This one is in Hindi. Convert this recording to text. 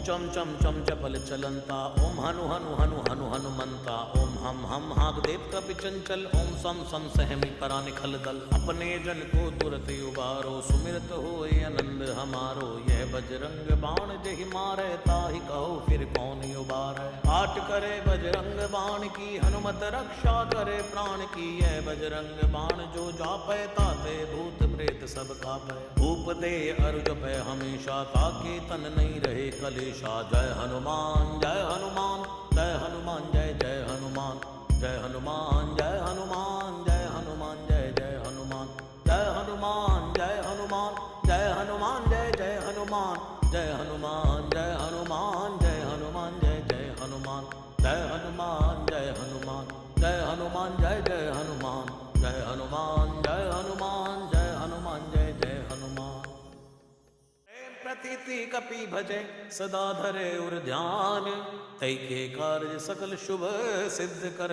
चम चम चम चपल चलंता, ओम हनु हनु हनु हनु हनुमंता, ओम हम हाग देव कपि चंचल, ओम सम सम सहमी करा निखल दल। अपने जन को तुरत उबारो, सुमिरत होए आनंद हमारो। यह बजरंग बाण जहि मारे, ताहि कहो फिर कौन उबारे। आट करे बजरंग बाण की, हनुमत रक्षा करे प्राण की। यह बजरंग बाण जो जापै, ताते भूत प्रेत सब कापै। भूप दे अरु जपै हमेशा, ताके तन नहीं रहे कलेशा। जय हनुमान जय हनुमान जय हनुमान जय जय हनुमान। जय हनुमान जय हनुमान जय हनुमान जय जय हनुमान। जय हनुमान जय हनुमान जय हनुमान जय जय हनुमान। जय हनुमान जय हनुमान जय हनुमान जय जय हनुमान। जय हनुमान जय हनुमान जय हनुमान जय जय हनुमान। जय हनुमान जय हनुमान जय हनुमान जय जय हनुमान। प्रेम प्रतीति कपि भजे, सदा धरे उर ध्यान। तै के कार्य सकल शुभ सिद्ध करे।